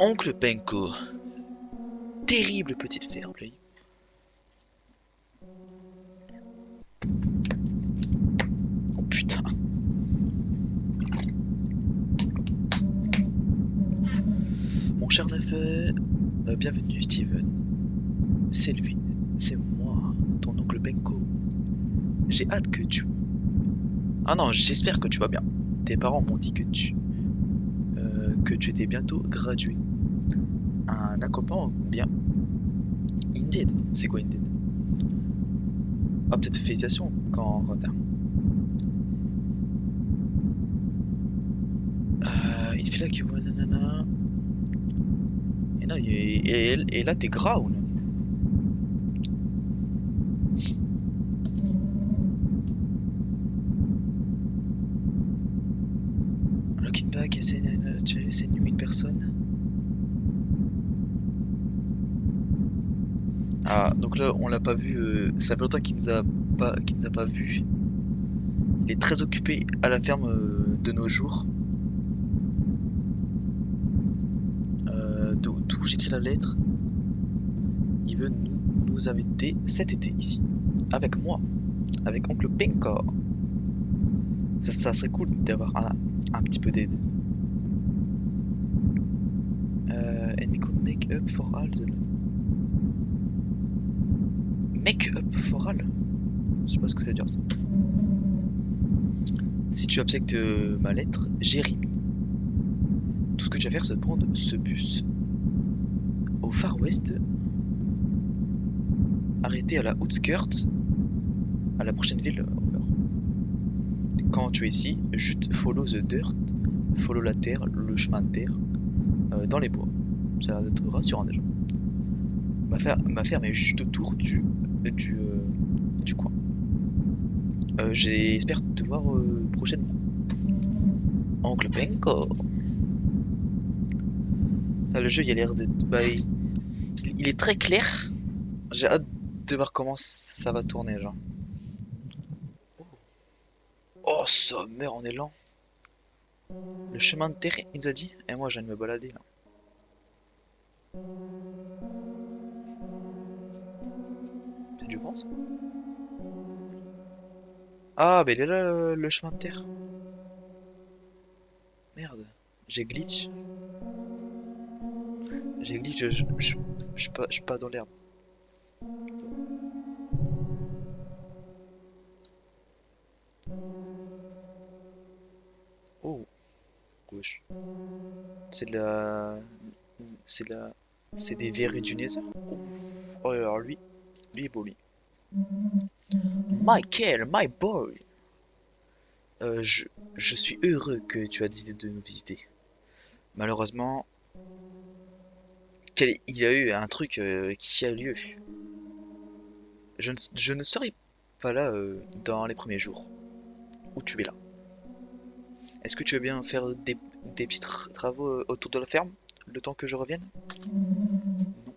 Oncle Penko. Terrible petite Fairplay. Oh putain. Mon cher neveu, bienvenue Steven. C'est lui, c'est moi, ton oncle Penko. J'ai hâte que tu... Ah non, j'espère que tu vas bien. Tes parents m'ont dit que tu étais bientôt gradué. Un accompagnant bien. Indeed. C'est quoi Indeed? Ah peut-être félicitations quand Quentin. Il te fait là que... nanana. Et, non, et là t'es gras ou non? Looking back, tu as laissé nu une personne. Ah, donc là, on l'a pas vu. Ça fait longtemps qu'il nous a pas vu. Il est très occupé à la ferme de nos jours. D'où j'écris la lettre. Il veut nous inviter cet été ici, avec moi, avec Oncle Penko. Ça serait cool d'avoir un petit peu d'aide. And we could make up for all the... Make up for all? Je sais pas ce que ça veut dire ça. Si tu acceptes ma lettre, Jérémy, tout ce que tu vas faire, c'est de prendre ce bus au Far West, arrêter à la outskirt, à la prochaine ville. Quand tu es ici, juste follow the dirt, follow la terre, le chemin de terre, dans les bois. Ça a l'air d'être rassurant déjà. Ma ferme est juste autour du coin. J'espère te voir prochainement. Oncle Penko. Ah, le jeu il a l'air de... Bah, il est très clair. J'ai hâte de voir comment ça va tourner genre. Oh ça meurt en élan. Le chemin de terre il nous a dit. Et moi je viens de me balader là. C'est du vent ça? Ah bah il est là le chemin de terre. Merde. J'ai glitch. J'ai glitch, je suis pas dans l'herbe. Oh, gauche. C'est de la... C'est de la... C'est des verrues du Nether. Oh, alors lui est beau lui. Michael, my boy. Euh, je, je suis heureux que tu as décidé de nous visiter. Malheureusement, il y a eu un truc qui a lieu. Je ne serai pas là dans les premiers jours où tu es là. Est-ce que tu veux bien faire des petits travaux autour de la ferme le temps que je revienne? Non.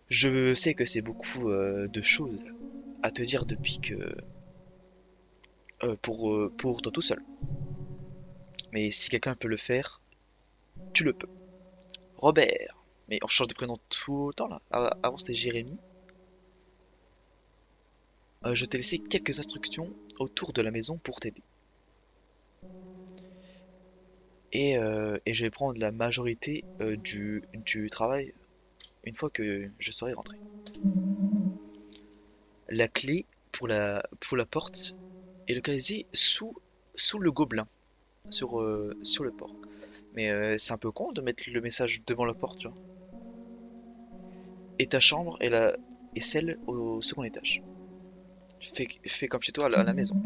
Je sais que c'est beaucoup de choses à te dire depuis que pour toi tout seul. Mais si quelqu'un peut le faire, tu le peux. Robert. Mais on change de prénom tout le temps là. Avant c'était Jérémy. Je t'ai laissé quelques instructions autour de la maison pour t'aider. Et je vais prendre la majorité du travail une fois que je serai rentré. La clé pour la porte est localisée sous le gobelin, sur le port. Mais c'est un peu con de mettre le message devant la porte, tu vois. Et ta chambre est celle au second étage. Fais comme chez toi à la maison.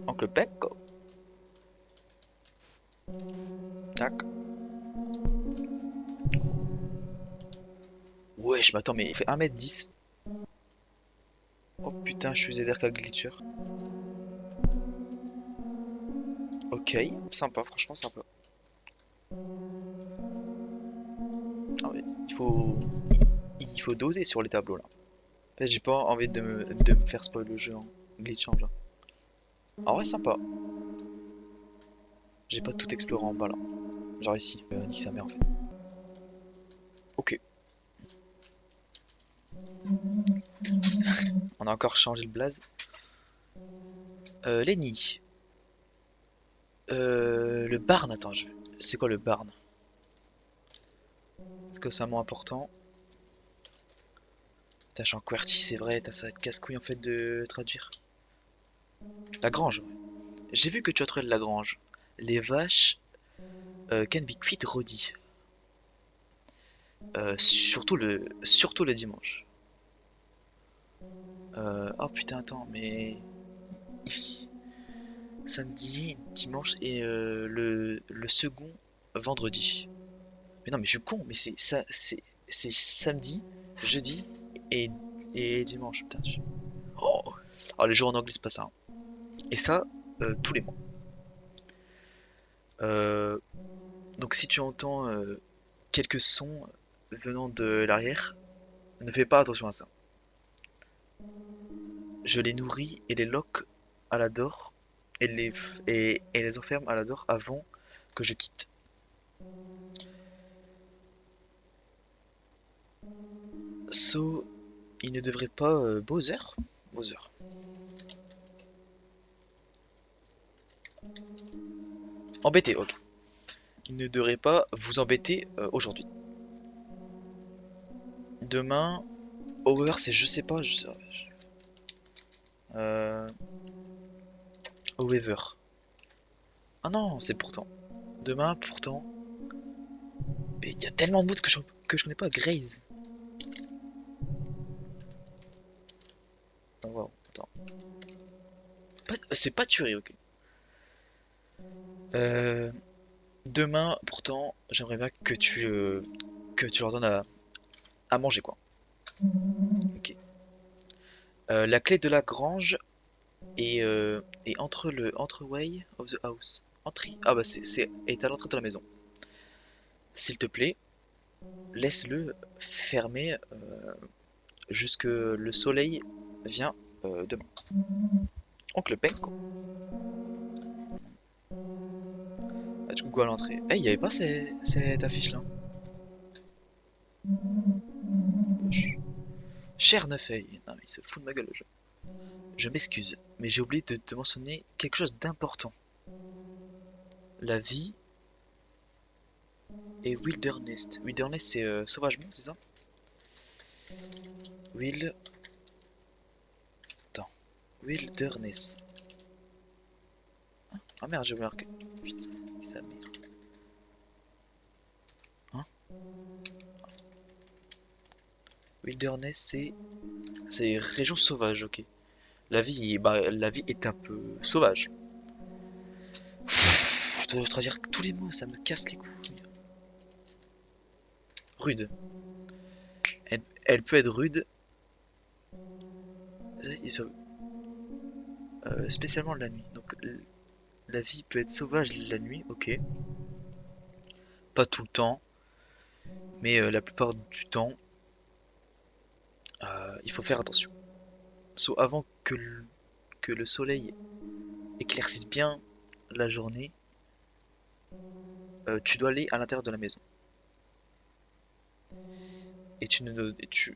Oncle Pecco. Tac. Wesh, mais attends, mais il fait 1m10. Oh putain, je suis ZRK Glitcher. Ok, sympa, franchement sympa. Ah ouais, il faut doser sur les tableaux là. En fait, j'ai pas envie de me faire spoil le jeu en glitchant là. En vrai, sympa. J'ai pas tout exploré en bas là. Genre ici, nique sa mère en fait. Ok, on a encore changé le blaze. Lenny. Le barn, attends, c'est quoi le barn? Est-ce que c'est un mot important? Tâche en QWERTY, c'est vrai, t'as ça de casse-couille en fait de traduire. La grange, ouais. J'ai vu que tu as trouvé la grange. Les vaches can be quite rowdy. Surtout le dimanche. Oh putain, attends, mais samedi, dimanche et le second vendredi. Mais non, mais je suis con, mais c'est ça, c'est samedi, jeudi et, et dimanche. Putain, oh. Oh, les jours en anglais, c'est pas ça, hein. Et ça, tous les mois. Euh, donc si tu entends quelques sons venant de l'arrière, ne fais pas attention à ça. Je les nourris et les loque à la door et les enferme à la door avant que je quitte. So, il ne devrait pas Bowser? Bowser. Embêter, ok. Il ne devrait pas vous embêter aujourd'hui. Demain, Over, c'est je sais pas. Euh, However. Ah non, c'est pourtant. Demain, pourtant. Mais il y a tellement de mots que je connais pas. Graze. Oh, wow, attends. C'est pas tuerie, ok. Euh, Demain, pourtant, j'aimerais bien que tu leur donnes à manger, quoi. Ok. La clé de la grange est entre le entryway of the house. Entry. Ah bah est à l'entrée de la maison. S'il te plaît, laisse-le fermé jusque le soleil vient demain. Oncle Penko. Ah, du coup, quoi à l'entrée? Eh, il y avait pas cette affiche-là. Cher Neufeuille. Non, mais il se fout de ma gueule le jeu. Je m'excuse, mais j'ai oublié de te mentionner quelque chose d'important. La vie est wilderness. Wilderness, c'est sauvagement, c'est ça? Will. Attends. Wilderness. Ah merde, j'ai oublié marqué. Putain, sa mère. Hein? Wilderness, c'est région sauvage, ok. La vie est un peu sauvage. Je dois traduire tous les mots, ça me casse les couilles. Rude. Elle peut être rude, spécialement la nuit. Donc la vie peut être sauvage la nuit, ok. Pas tout le temps, mais la plupart du temps, il faut faire attention. So, avant que le soleil éclaircisse bien la journée, tu dois aller à l'intérieur de la maison. Et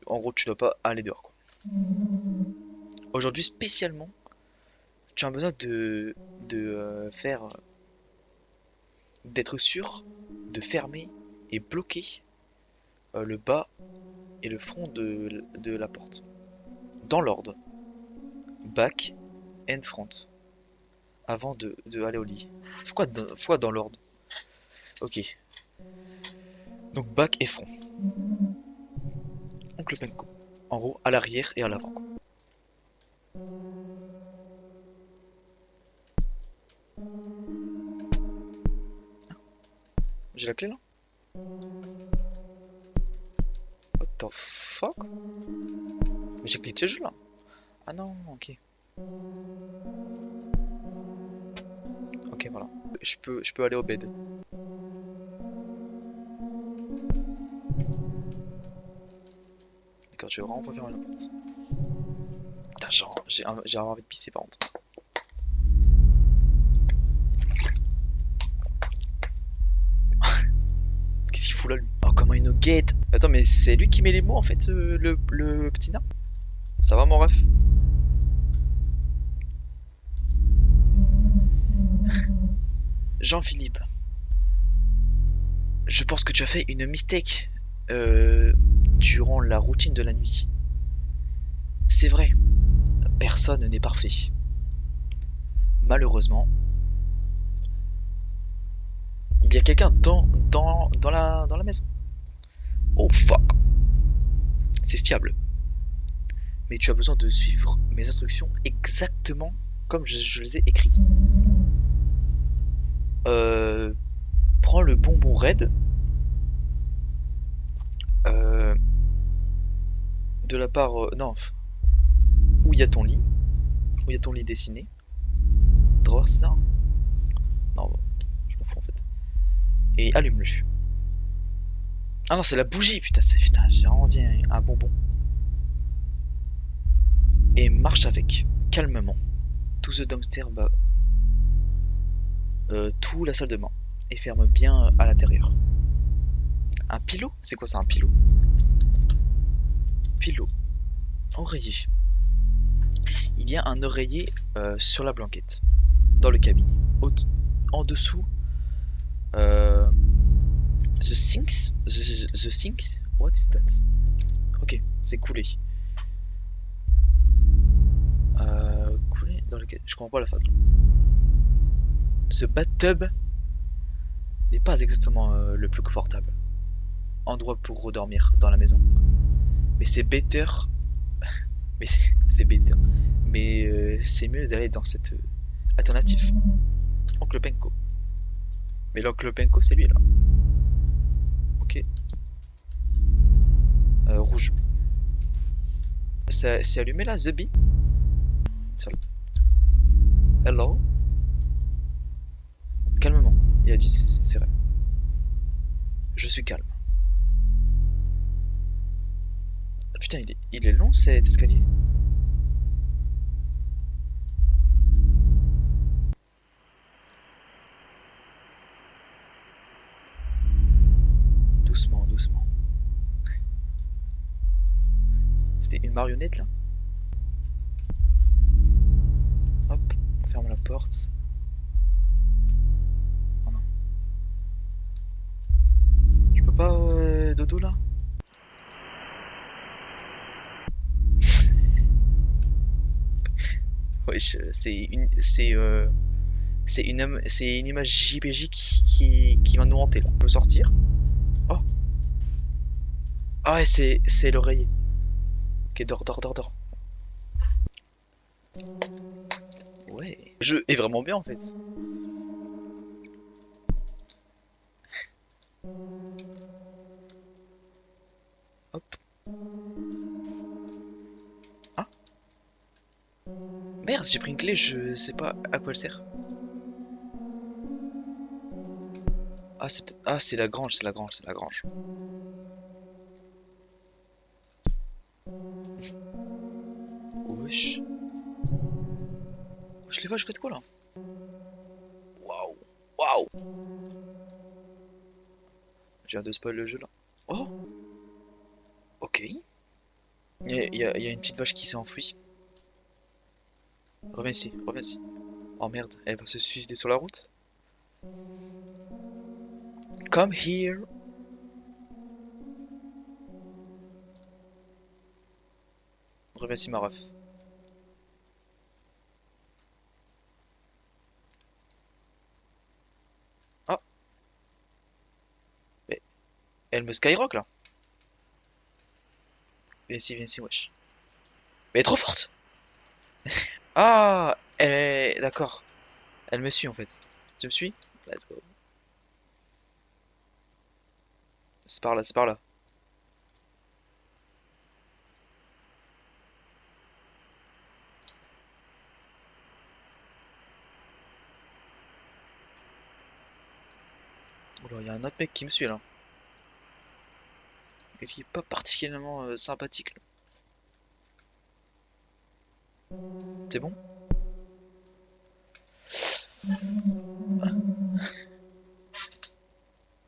en gros, tu dois pas aller dehors, quoi. Aujourd'hui, spécialement, tu as besoin de faire, d'être sûr de fermer et bloquer le bas et le front de la porte. Dans l'ordre. Back and front. Avant de aller au lit. Pourquoi dans l'ordre? Ok. Donc back et front. Oncle Penko. En gros, à l'arrière et à l'avant, quoi. J'ai la clé là? What the fuck? Mais j'ai glitché le jeu là. Ah non, ok. Ok, voilà. Je peux aller au bed. D'accord, je vais vraiment pas fermer la porte. Putain, j'ai envie de pisser par contre. full à lui. Oh, comment il nous guette. Attends, mais c'est lui qui met les mots en fait, le petit nain. Ça va, mon ref? Jean-Philippe, je pense que tu as fait une mistake durant la routine de la nuit. C'est vrai, personne n'est parfait. Malheureusement, il y a quelqu'un dans la maison. Oh fuck, c'est fiable. Mais tu as besoin de suivre mes instructions exactement comme je les ai écrites. Euh, Prends le bonbon raide euh, de la part... non, où il y a ton lit. Où il y a ton lit dessiné. Drawer, c'est ça hein? Non, bon, je m'en fous en fait. Et allume-le. Ah non, c'est la bougie, putain, putain, j'ai vraiment dit un bonbon. Et marche avec, calmement. To the dumpster, bah, tout la salle de bain. Et ferme bien à l'intérieur. Un pilot? C'est quoi ça, un pilot? Pilot. Oreiller. Il y a un oreiller sur la blanquette. Dans le cabinet. En dessous, euh, the sinks? The sinks? What is that? Ok, c'est coulé. Coulé dans le... Je comprends pas la phase là. Ce bathtub n'est pas exactement le plus confortable endroit pour redormir dans la maison. Mais c'est better. Mais c'est better. Mais c'est mieux d'aller dans cette alternative. Oncle Penko. Mais l'oncle Penko, c'est lui là. Ok. Rouge. C'est allumé là, The Bee? Hello? Calmement. Il a dit, c'est vrai. Je suis calme. Ah, putain, il est long cet escalier. Doucement, doucement. C'était une marionnette là. Hop, on ferme la porte. Oh non. Je peux pas dodo là? Wesh, c'est une image JPG qui va nous hanter là. On peut sortir. Oh, ah ouais, c'est l'oreiller. Ok, dors, dors, dors, dors. Ouais, le jeu est vraiment bien en fait. Hop. Ah, merde, j'ai pris une clé, je sais pas à quoi elle sert. Ah, c'est la grange, c'est la grange, c'est la grange. Wesh. Je les vois, je fais de quoi là? Waouh, waouh. Je viens de spoil le jeu là. Oh, ok. Il y a une petite vache qui s'est enfuie. Reviens ici, reviens ici. Oh merde, elle va se suicider sur la route. Come here. Reviens ici, ma ref. Ah, mais elle me skyrock là. Viens ici, wesh. Mais elle est trop forte. Ah, elle est... D'accord. Elle me suit en fait. Tu me suis? Let's go. C'est par là, c'est par là. Oula, il y a un autre mec qui me suit là. Et qui est pas particulièrement sympathique là. C'est bon?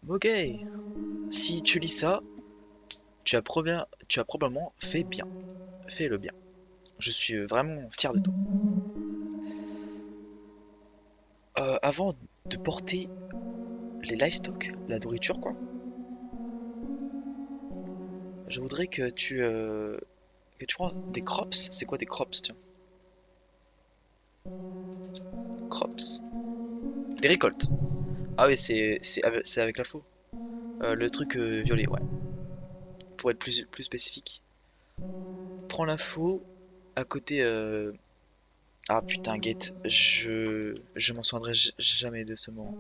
Ok. Si tu lis ça, tu as probablement fait bien. Fais le bien. Je suis vraiment fier de toi. Avant de porter les livestock, la nourriture quoi, je voudrais que tu prends des crops. C'est quoi des crops, tiens? Crops. Des récoltes. Ah oui, c'est avec la faux. Le truc violet, ouais. Pour être plus spécifique. Prends la faux à côté. Ah putain, Gate. Je m'en souviendrai jamais de ce moment.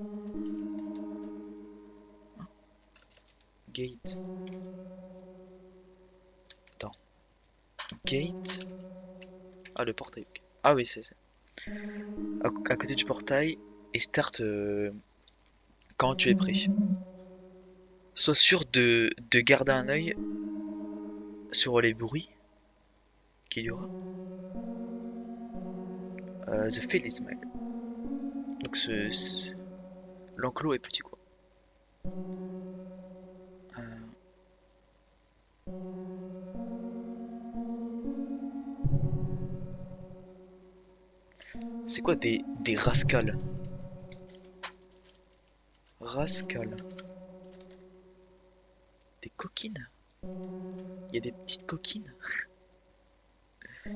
Gate. Attends. Gate. Ah, le portail. Ok. Ah oui, c'est à côté du portail et start quand tu es prêt. Sois sûr de garder un œil sur les bruits qu'il y aura. The field is small. Donc l'enclos est petit quoi. Euh, c'est quoi des rascals? Rascals. Des coquines? Il y a des petites coquines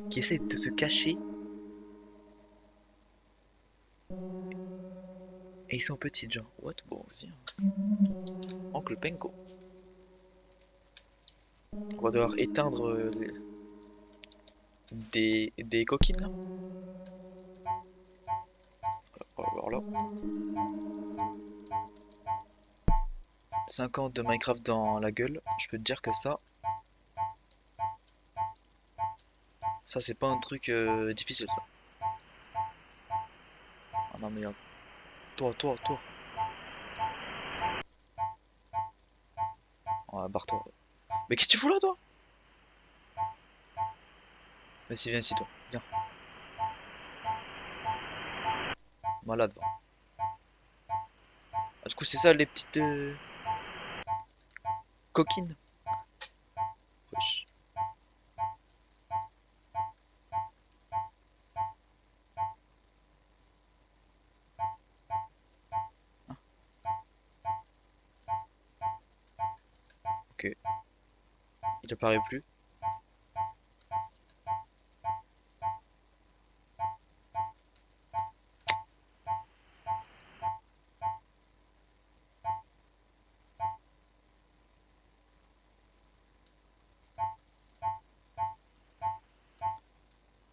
qui essaient de se cacher et ils sont petites genre. What? Bon, vas-y, hein. Oncle Penko. On va devoir éteindre des coquines là. Alors là, 5 ans de Minecraft dans la gueule, je peux te dire que ça c'est pas un truc difficile ça. Ah non mais toi. Oh, barre-toi. Mais qu'est-ce que tu fous là toi? Vas-y, viens ici toi. Viens. Malade va. Ah, du coup c'est ça les petites coquines. Wesh. Ah, ok. Il apparaît plus.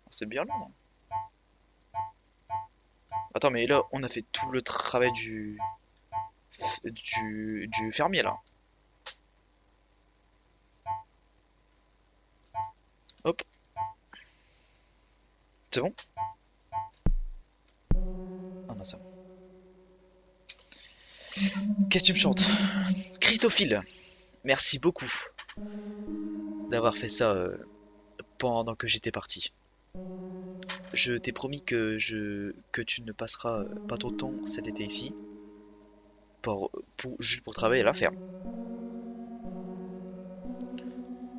C'est bien long, hein. Attends mais là on a fait tout le travail du fermier là. Hop, c'est bon? Ah non c'est bon. Qu'est-ce que tu me chantes? Christophile, merci beaucoup d'avoir fait ça pendant que j'étais parti. Je t'ai promis que tu ne passeras pas ton temps cet été ici juste pour travailler à la ferme.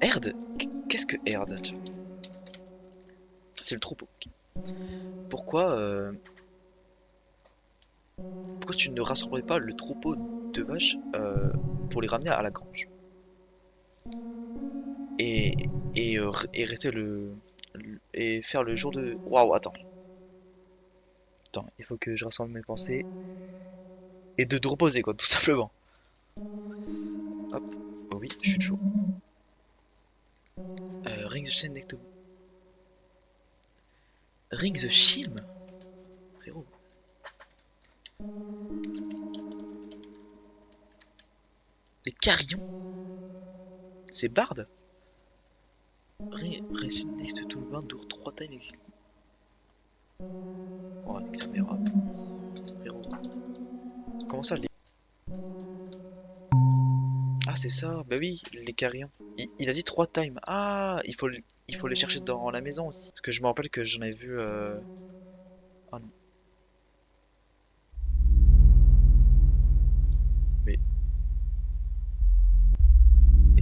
Herde? Qu'est-ce que herde? C'est le troupeau. Pourquoi, pourquoi tu ne rassemblerais pas le troupeau de vaches pour les ramener à la grange? Et, et rester et faire le jour de... Waouh, attends, il faut que je rassemble mes pensées et de te reposer quoi, tout simplement. Hop, oh oui, je suis chaud. Ring the chain next to... Ring the Shilm? Frérot. Les carillons? C'est Bard? Ring next to le bain dure 3 times. Oh, nique sa mère, hop. Frérot. Comment ça, les... Ah, c'est ça, bah oui, les carillons. Il a dit 3 times. Ah, il faut les chercher dans la maison aussi. Parce que je me rappelle que j'en ai vu... Ah non, mais...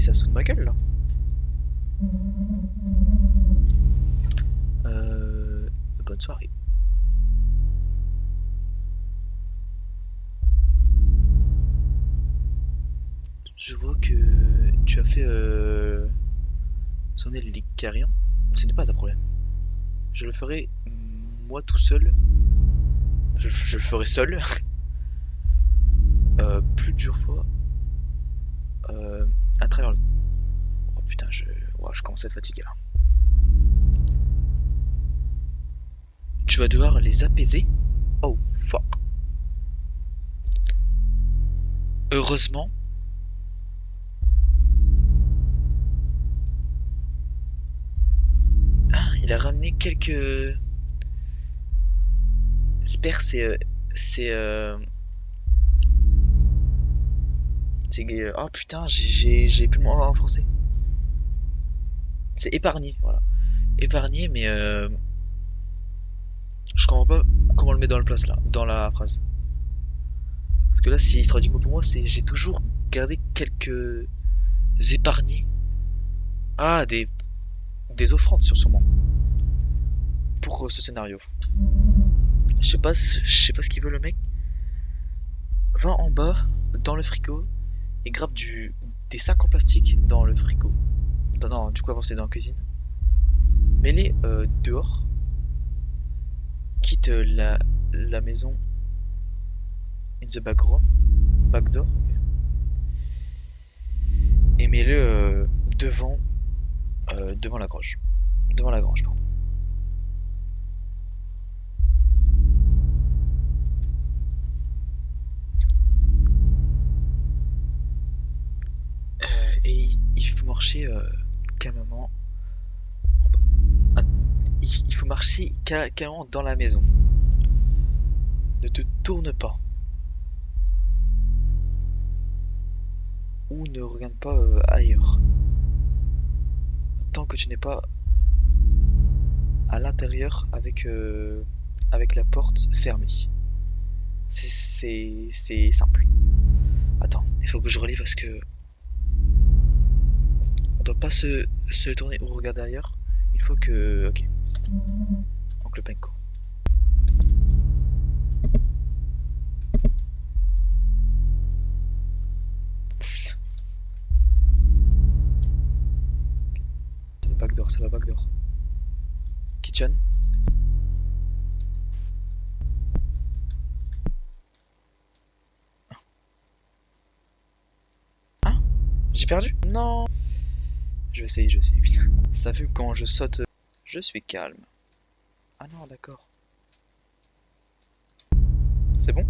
ça se fout de ma gueule là. Bonne soirée. Je vois que tu as fait sonner le Licarion. Ce n'est pas un problème. Je le ferai moi tout seul. Je le ferai seul. Plusieurs fois. À travers le... Oh putain, ouais, je commence à être fatigué là. Tu vas devoir les apaiser. Oh fuck. Heureusement. Ah, il a ramené quelques... L'hyper c'est oh putain, j'ai plus le mot en français. C'est épargné, voilà. Épargné, mais je comprends pas comment le mettre dans le place là, dans la phrase. Parce que là, si je traduis mot pour moi, c'est j'ai toujours gardé quelques épargnés. Ah, des offrandes sûrement pour ce scénario. Je sais pas ce qu'il veut le mec. Va en bas dans le frigo et grappe des sacs en plastique dans le frigo. Non, non, du coup avant c'est dans la cuisine. Mets-les dehors. Quitte la maison in the back room, back door. Okay. Et mets-le devant la grange. Devant la grange, pardon. Et il faut marcher calmement. Ah, il faut marcher calmement dans la maison. Ne te tourne pas. Ou ne regarde pas ailleurs. Tant que tu n'es pas à l'intérieur avec la porte fermée. C'est simple. Attends, il faut que je relis parce que on doit pas se tourner ou regarder ailleurs. Il faut que... Ok. Donc le penko. C'est le backdoor, c'est la backdoor. Kitchen. Hein? J'ai perdu? Non. Je vais essayer, putain. Ça fume quand je saute. Je suis calme. Ah non, d'accord. C'est bon?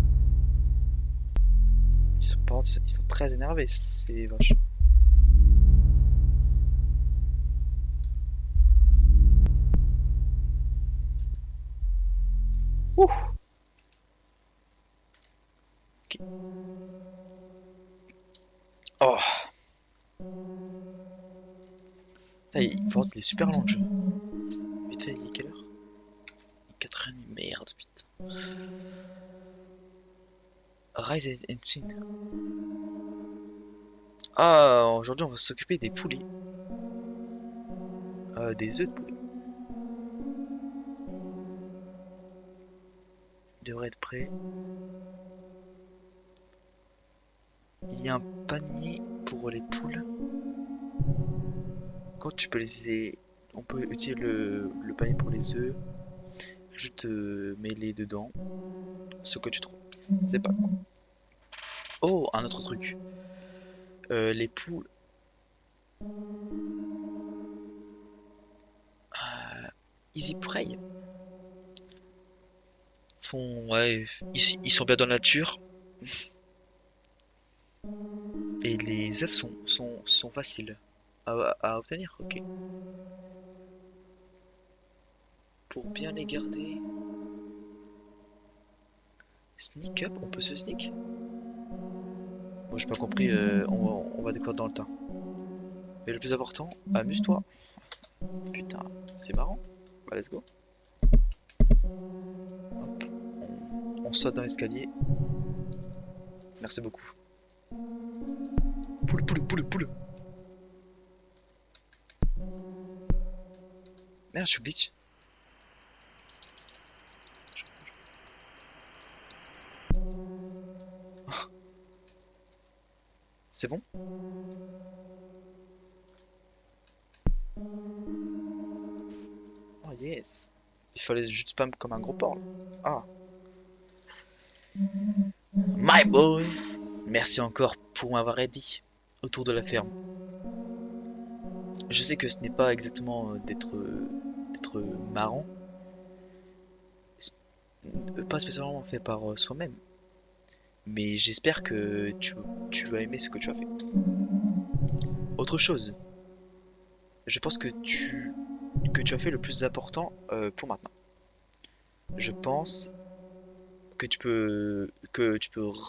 Par contre, ils sont très énervés, c'est vache. Ouh! Ok. Oh! Putain, il est super long le jeu. Putain, il est quelle heure? Il est 4h30, merde, putain. Rise and Shine. Ah, aujourd'hui on va s'occuper des poulets. Des œufs de poulet. Ils devraient être prêts. Il y a un panier pour les poules. Quand tu peux on peut utiliser le panier pour les œufs. Juste mets-les dedans. Ce que tu trouves. C'est pas quoi. Oh, un autre truc. Les poules. Easy Prey. Ouais, ils sont bien dans la nature. Et les œufs sont faciles à obtenir, ok. Pour bien les garder. Sneak up, on peut se sneak? Bon, j'ai pas compris, on va découvrir dans le temps. Mais le plus important, amuse-toi. Putain, c'est marrant. Bah, let's go. Hop, on saute dans l'escalier. Merci beaucoup. Poule, poule, poule, poule. Merde, je suis glitch. C'est bon? Oh yes. Il fallait juste spam comme un gros porc. Là. Ah. My boy. Merci encore pour m'avoir aidé autour de la ferme. Je sais que ce n'est pas exactement d'être marrant, pas spécialement fait par soi-même, mais j'espère que tu vas aimer ce que tu as fait. Autre chose, je pense que tu as fait le plus important pour maintenant. Je pense que tu peux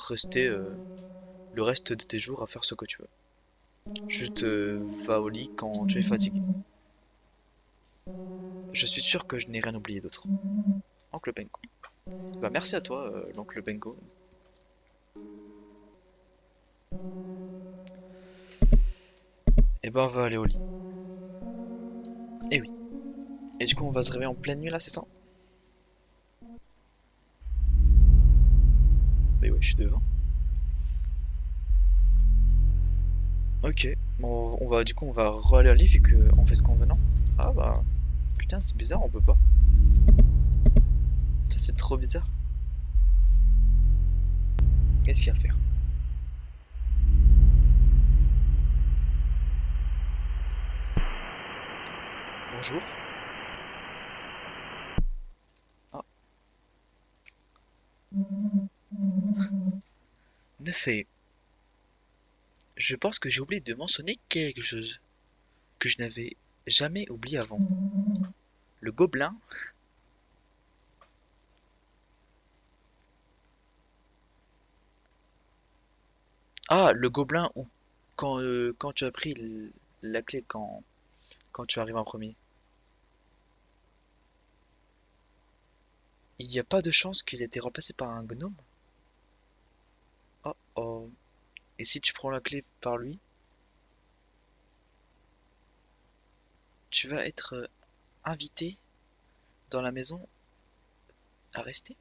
rester le reste de tes jours à faire ce que tu veux. Juste va au lit quand tu es fatigué. Je suis sûr que je n'ai rien oublié d'autre. Oncle Bengo. Bah merci à toi, l'oncle Bengo. Et ben on va aller au lit. Et oui. Et du coup on va se réveiller en pleine nuit là, c'est ça? Mais ouais, je suis devant. Ok. Bon, on va re-aller à lit vu qu'on fait ce qu'on veut, non? Ah bah. Putain, c'est bizarre, on peut pas. Ça c'est trop bizarre. Qu'est-ce qu'il y a à faire? Bonjour. Ah, de fait, je pense que j'ai oublié de mentionner quelque chose que je n'avais jamais oublié avant. Le gobelin. Ah, le gobelin où quand tu as pris la clé quand tu arrives en premier. Il n'y a pas de chance qu'il ait été remplacé par un gnome? Oh oh. Et si tu prends la clé par lui, tu vas être invité dans la maison à rester?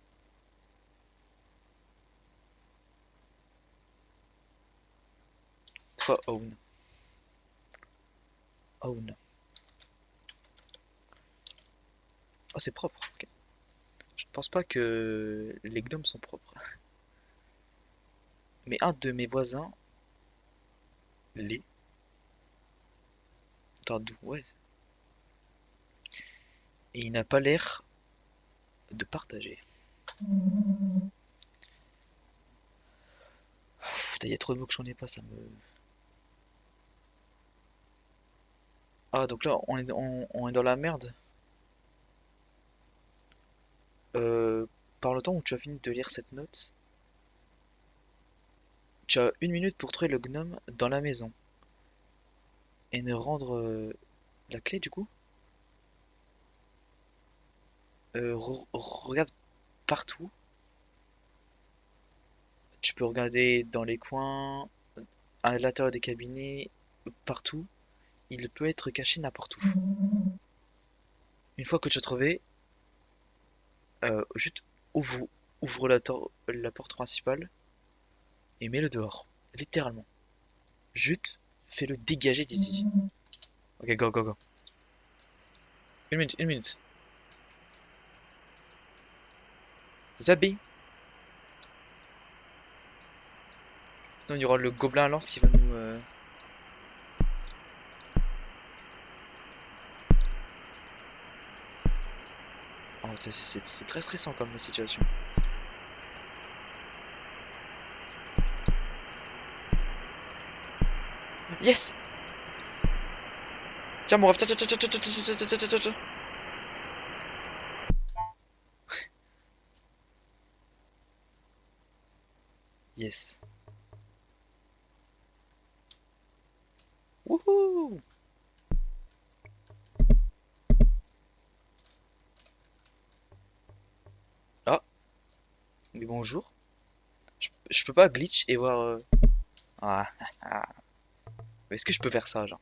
Toi, Own. Own. Oh, c'est propre. Ok. Je ne pense pas que les gnomes sont propres. Mais un de mes voisins l'est. Attends, d'où? Ouais. Et il n'a pas l'air de partager. Putain, il y a trop de mots que j'en ai pas, ça me. Ah, donc là, on est dans la merde. Euh, Par le temps où tu as fini de lire cette note, tu as 1 minute pour trouver le gnome dans la maison et ne rendre la clé du coup. Regarde partout. Tu peux regarder dans les coins, à l'intérieur des cabinets, partout. Il peut être caché n'importe où. Une fois que tu as trouvé, juste ouvre, ouvre la porte principale et mets-le dehors. Littéralement. Juste fais-le dégager d'ici. Ok, go, go, go. 1 minute, 1 minute. Zabi. Sinon, il y aura le gobelin à lance qui va nous. Oh, c'est très stressant comme situation. Yes! Tiens, mon ref, tiens, tiens, tiens, tiens, tiens, tiens, tiens, tiens, tiens, tiens, tiens. Yes. Wouhou! Ah, mais bonjour. Je peux pas glitch et voir. Ah, ah. Est-ce que je peux faire ça, genre?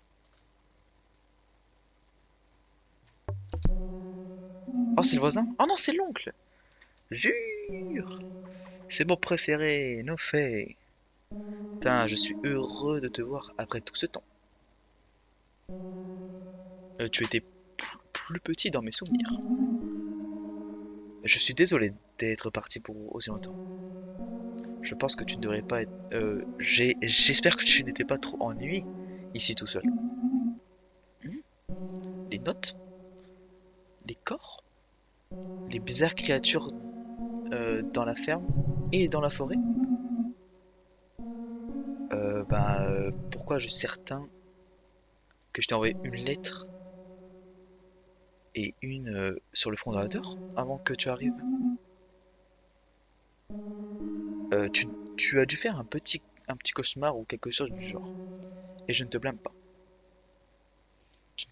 c'est le voisin? Oh non, c'est l'oncle! Jure! C'est mon préféré, no fait. Putain, je suis heureux de te voir après tout ce temps. Tu étais plus petit dans mes souvenirs. Je suis désolé d'être parti pour aussi longtemps. Je pense que tu ne devrais pas être... j'espère que tu n'étais pas trop ennuyé ici tout seul. Hmm. Les notes? Les corps? Les bizarres créatures dans la ferme et dans la forêt? Pourquoi je suis certain que je t'ai envoyé une lettre et une sur le fondateur avant que tu arrives? Tu as dû faire un petit cauchemar ou quelque chose du genre. Et je ne te blâme pas. Tu-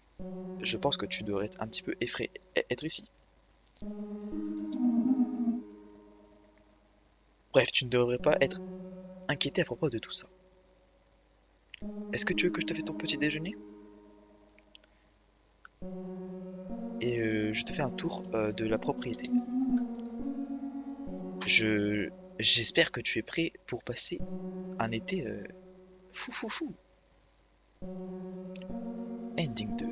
Je pense que tu devrais être un petit peu effrayé être ici. Bref, tu ne devrais pas être inquiété à propos de tout ça. Est-ce que tu veux que je te fasse ton petit déjeuner? Et je te fais un tour de la propriété. Je J'espère que tu es prêt pour passer un été fou fou fou. Ending 2.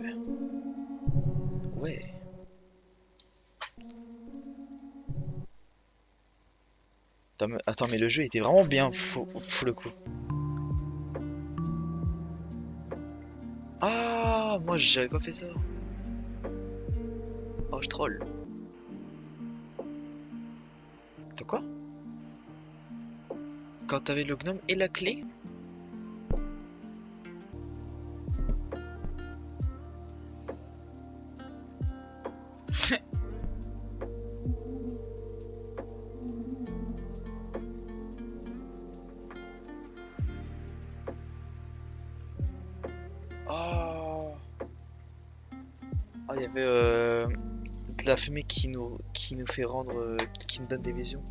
Ouais. Attends, mais le jeu était vraiment bien fou le coup. Ah, moi j'avais pas fait ça. Oh, je troll. T'as quoi? Quand t'avais le gnome et la clé? Oh, oh, il y avait de la fumée qui nous fait rendre, qui nous donne des visions.